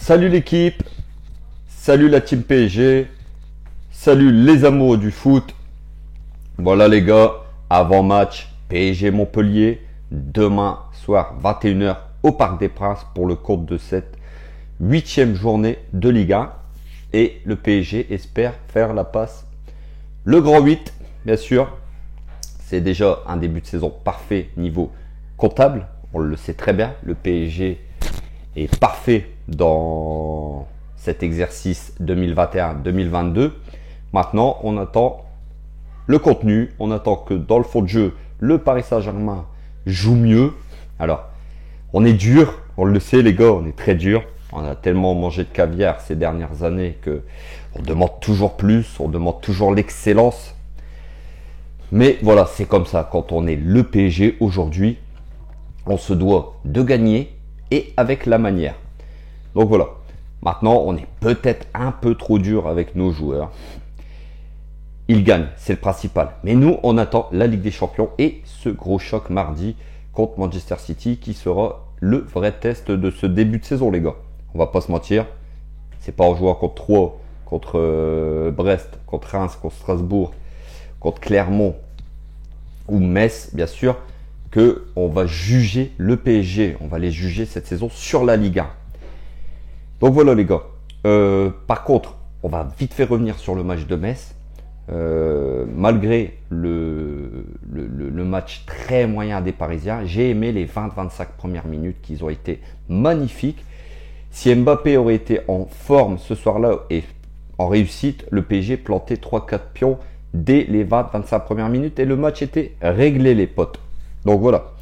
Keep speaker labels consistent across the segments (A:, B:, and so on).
A: Salut l'équipe, salut la team PSG, salut les amoureux du foot. Voilà les gars, avant-match PSG Montpellier, demain soir 21 h au Parc des Princes pour le compte de cette 8e journée de Ligue 1. Et le PSG espère faire la passe. Le grand 8, bien sûr, c'est déjà un début de saison parfait niveau comptable. On le sait très bien, le PSG est parfait dans cet exercice 2021-2022. Maintenant, on attend le contenu. On attend que dans le fond de jeu, le Paris Saint-Germain joue mieux. Alors, on est dur, on le sait les gars, on est très dur. On a tellement mangé de caviar ces dernières années que on demande toujours plus, on demande toujours l'excellence. Mais voilà, c'est comme ça. Quand on est le PSG aujourd'hui, on se doit de gagner et avec la manière. Donc voilà. Maintenant, on est peut-être un peu trop dur avec nos joueurs. Ils gagnent, c'est le principal. Mais nous, on attend la Ligue des Champions et ce gros choc mardi contre Manchester City qui sera le vrai test de ce début de saison, les gars. On va pas se mentir. C'est pas en jouant contre Troyes, contre Brest, contre Reims, contre Strasbourg, contre Clermont ou Metz, bien sûr, que on va juger le PSG. On va les juger cette saison sur la Ligue 1. Donc voilà les gars. Par contre, on va vite fait revenir sur le match de Metz. Malgré le match très moyen des Parisiens, j'ai aimé les 20-25 premières minutes qui ont été magnifiques. Si Mbappé aurait été en forme ce soir-là et en réussite, le PSG plantait 3-4 pions dès les 20-25 premières minutes et le match était réglé les potes. Donc voilà.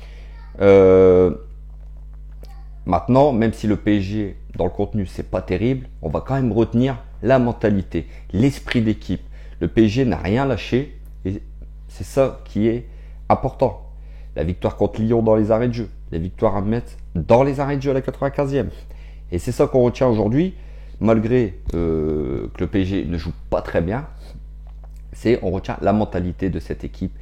A: Maintenant, même si le PSG dans le contenu c'est pas terrible, on va quand même retenir la mentalité, l'esprit d'équipe. Le PSG n'a rien lâché et c'est ça qui est important. La victoire contre Lyon dans les arrêts de jeu, la victoire à Metz dans les arrêts de jeu à la 95e. Et c'est ça qu'on retient aujourd'hui, malgré que le PSG ne joue pas très bien. On retient la mentalité de cette équipe.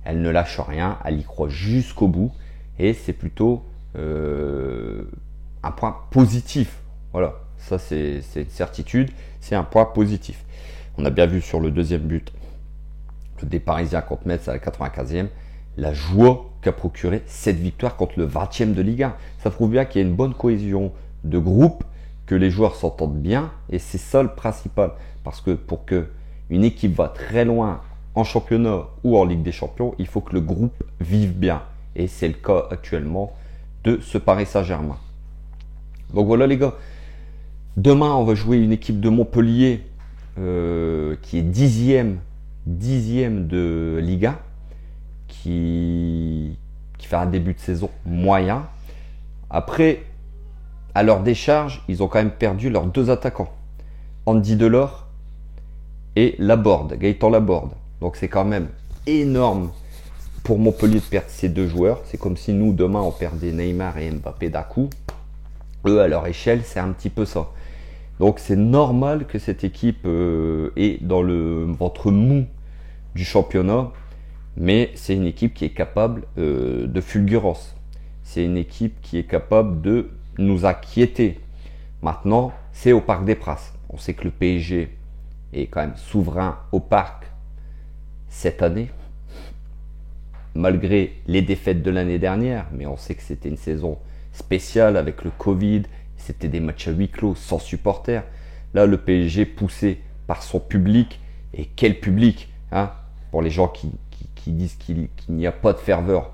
A: Elle ne lâche rien, elle y croit jusqu'au bout. Et c'est plutôt un point positif. Voilà, ça c'est une certitude, c'est un point positif. On a bien vu sur le deuxième but des Parisiens contre Metz à la 95e, la joie qu'a procuré cette victoire contre le 20e de Ligue 1. Ça prouve bien qu'il y a une bonne cohésion de groupe, que les joueurs s'entendent bien et c'est ça le principal. Parce que pour que une équipe va très loin en championnat ou en Ligue des Champions, il faut que le groupe vive bien. Et c'est le cas actuellement de ce Paris Saint-Germain. Donc voilà les gars. Demain, on va jouer une équipe de Montpellier qui est dixième de Ligue 1, qui fait un début de saison moyen. Après, à leur décharge, ils ont quand même perdu leurs deux attaquants, Andy Delors et Laborde, Gaëtan Laborde. Donc c'est quand même énorme pour Montpellier de perdre ces deux joueurs. C'est comme si nous, demain, on perdait Neymar et Mbappé d'un coup. Eux, à leur échelle, c'est un petit peu ça. Donc c'est normal que cette équipe est dans le ventre mou du championnat. Mais c'est une équipe qui est capable de fulgurance. C'est une équipe qui est capable de nous inquiéter. Maintenant, c'est au Parc des Princes. On sait que le PSG est quand même souverain au Parc cette année, malgré les défaites de l'année dernière. Mais on sait que c'était une saison spéciale avec le Covid. C'était des matchs à huis clos sans supporters. Là, le PSG poussé par son public. Et quel public hein, pour les gens qui disent qu'il n'y a pas de ferveur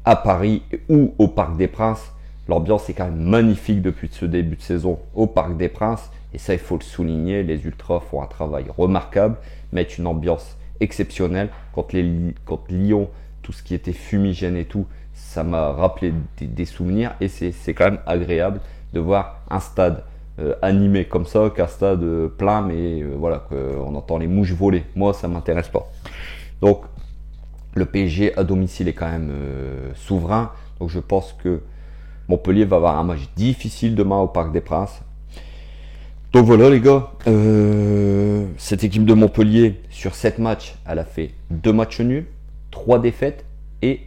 A: à Paris ou au Parc des Princes. L'ambiance est quand même magnifique depuis ce début de saison au Parc des Princes. Et ça, il faut le souligner. Les Ultras font un travail remarquable, mettent une ambiance exceptionnelle. Quand Lyon, tout ce qui était fumigène et tout, ça m'a rappelé des souvenirs. Et c'est quand même agréable de voir un stade animé comme ça, qu'un stade plein, mais voilà, on entend les mouches voler. Moi, ça ne m'intéresse pas. Donc, le PSG à domicile est quand même souverain. Donc, je pense que Montpellier va avoir un match difficile demain au Parc des Princes. Donc voilà les gars, cette équipe de Montpellier sur 7 matchs, elle a fait 2 matchs nuls, 3 défaites et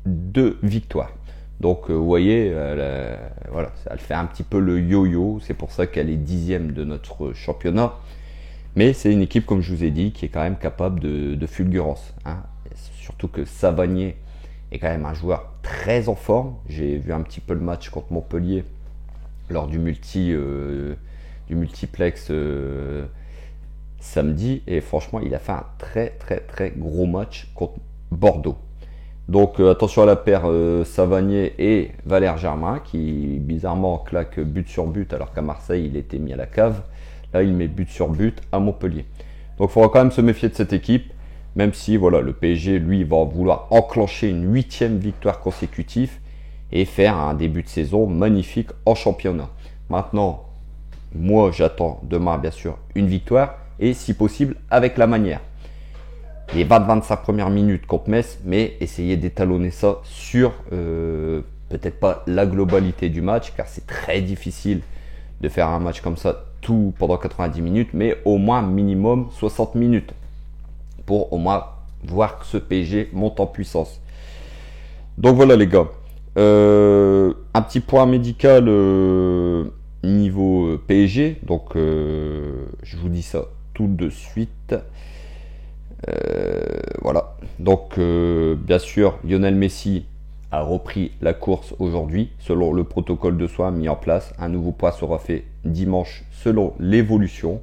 A: 2 victoires. Donc vous voyez, voilà, elle fait un petit peu le yo-yo. C'est pour ça qu'elle est 10e de notre championnat. Mais c'est une équipe, comme je vous ai dit, qui est quand même capable de fulgurance. Hein. Surtout que Savanier est quand même un joueur très en forme. J'ai vu un petit peu le match contre Montpellier lors du multiplex samedi. Et franchement, il a fait un très très très gros match contre Bordeaux. Donc attention à la paire Savanier et Valère Germain qui bizarrement claque but sur but alors qu'à Marseille il était mis à la cave. Là il met but sur but à Montpellier. Donc il faudra quand même se méfier de cette équipe, même si voilà, le PSG lui va vouloir enclencher une 8e victoire consécutive et faire un début de saison magnifique en championnat. Maintenant, moi j'attends demain bien sûr une victoire et si possible avec la manière. Les 20-25 premières minutes contre Metz, mais essayez d'étalonner ça sur peut-être pas la globalité du match, car c'est très difficile de faire un match comme ça tout pendant 90 minutes, mais au moins minimum 60 minutes pour au moins voir que ce PSG monte en puissance. Donc voilà les gars, un petit point médical niveau PSG, donc je vous dis ça tout de suite. Voilà. Donc, bien sûr, Lionel Messi a repris la course aujourd'hui selon le protocole de soins mis en place. Un nouveau pas sera fait dimanche selon l'évolution.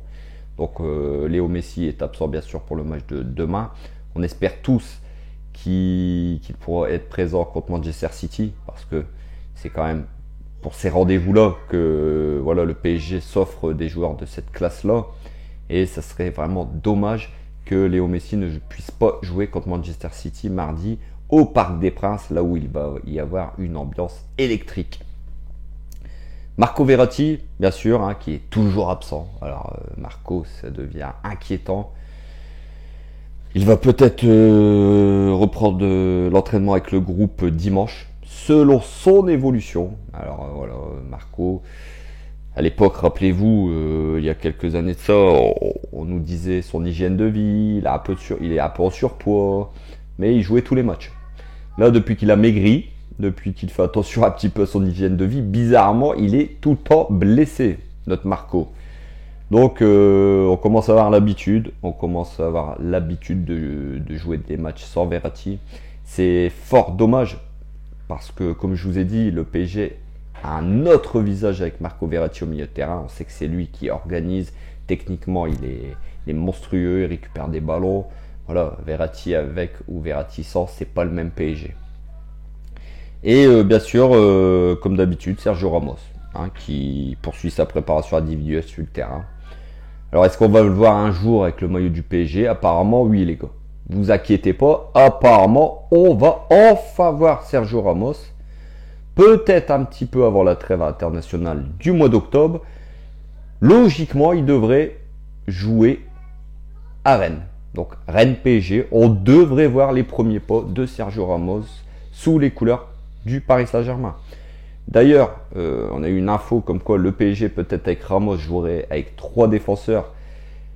A: Donc, Léo Messi est absent bien sûr pour le match de demain. On espère tous qu'il pourra être présent contre Manchester City parce que c'est quand même pour ces rendez-vous-là que voilà, le PSG s'offre des joueurs de cette classe-là. Et ça serait vraiment dommage que Léo Messi ne puisse pas jouer contre Manchester City mardi au Parc des Princes, là où il va y avoir une ambiance électrique. Marco Verratti, bien sûr, hein, qui est toujours absent. Alors Marco, ça devient inquiétant. Il va peut-être reprendre l'entraînement avec le groupe dimanche, selon son évolution. Alors voilà, Marco... À l'époque, rappelez-vous, il y a quelques années de ça, on nous disait son hygiène de vie, il est un peu en surpoids, mais il jouait tous les matchs. Là, depuis qu'il a maigri, depuis qu'il fait attention un petit peu à son hygiène de vie, bizarrement, il est tout le temps blessé, notre Marco. Donc, on commence à avoir l'habitude, de jouer des matchs sans Verratti. C'est fort dommage, parce que, comme je vous ai dit, le PSG un autre visage avec Marco Verratti au milieu de terrain. On sait que c'est lui qui organise. Techniquement, il est monstrueux, il récupère des ballons. Voilà, Verratti avec ou Verratti sans, c'est pas le même PSG. Et bien sûr, comme d'habitude, Sergio Ramos, hein, qui poursuit sa préparation individuelle sur le terrain. Alors, est-ce qu'on va le voir un jour avec le maillot du PSG? Apparemment, oui, les gars. Vous inquiétez pas, apparemment, on va enfin voir Sergio Ramos. Peut-être un petit peu avant la trêve internationale du mois d'octobre. Logiquement, il devrait jouer à Rennes. Donc Rennes PSG, on devrait voir les premiers pas de Sergio Ramos sous les couleurs du Paris Saint-Germain. D'ailleurs, on a eu une info comme quoi le PSG peut-être avec Ramos jouerait avec 3 défenseurs.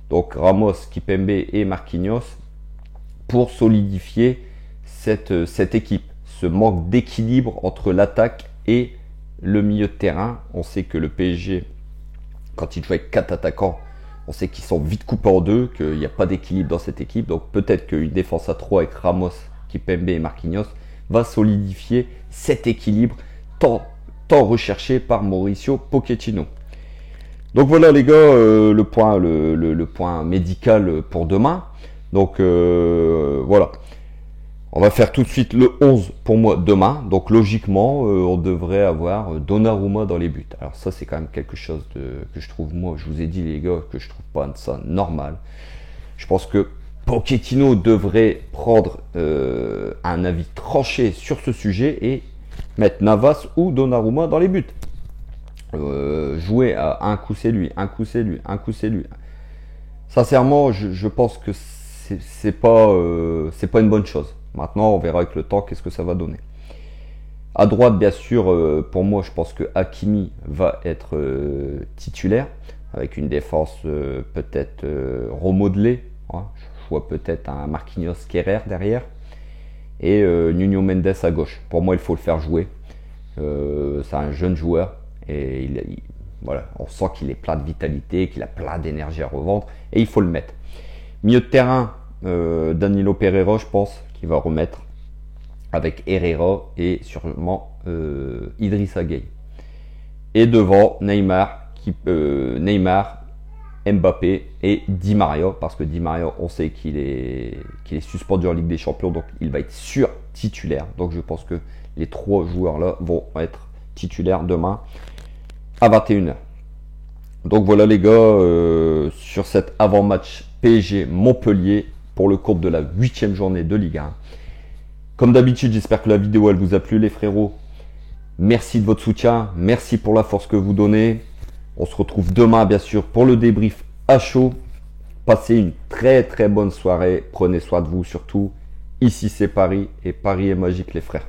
A: Donc Ramos, Kimpembe et Marquinhos pour solidifier cette équipe. Ce manque d'équilibre entre l'attaque et le milieu de terrain. On sait que le PSG, quand il joue avec 4 attaquants, on sait qu'ils sont vite coupés en deux, qu'il n'y a pas d'équilibre dans cette équipe. Donc peut-être qu'une défense à 3 avec Ramos, Kimpembe et Marquinhos va solidifier cet équilibre tant recherché par Mauricio Pochettino. Donc voilà les gars, le point médical pour demain. Donc voilà. On va faire tout de suite le 11 pour moi demain. Donc logiquement, on devrait avoir Donnarumma dans les buts. Alors ça, c'est quand même quelque chose que je trouve, moi, je vous ai dit les gars, que je trouve pas ça normal. Je pense que Pochettino devrait prendre un avis tranché sur ce sujet et mettre Navas ou Donnarumma dans les buts. Jouer à un coup c'est lui, un coup c'est lui, un coup c'est lui. Sincèrement, je pense que c'est pas une bonne chose. Maintenant, on verra avec le temps qu'est-ce que ça va donner. À droite, bien sûr, pour moi, je pense que Hakimi va être titulaire avec une défense peut-être remodelée. Hein. Je vois peut-être un Marquinhos Kerrer derrière et Nuno Mendes à gauche. Pour moi, il faut le faire jouer. C'est un jeune joueur et voilà, on sent qu'il est plein de vitalité, qu'il a plein d'énergie à revendre et il faut le mettre. Milieu de terrain, Danilo Pereira, je pense qu'il va remettre avec Herrera et sûrement Idrissa Gueye. Et devant Neymar, Mbappé et Di Maria, parce que Di Maria, on sait qu'il est suspendu en Ligue des Champions, donc il va être sûr titulaire. Donc je pense que les 3 joueurs là vont être titulaires demain à 21h. Donc voilà les gars, sur cet avant-match PSG Montpellier pour le compte de la 8e journée de Ligue 1. Comme d'habitude, j'espère que la vidéo elle vous a plu les frérots. Merci de votre soutien, merci pour la force que vous donnez. On se retrouve demain bien sûr pour le débrief à chaud. Passez une très très bonne soirée, prenez soin de vous surtout. Ici c'est Paris et Paris est magique les frères.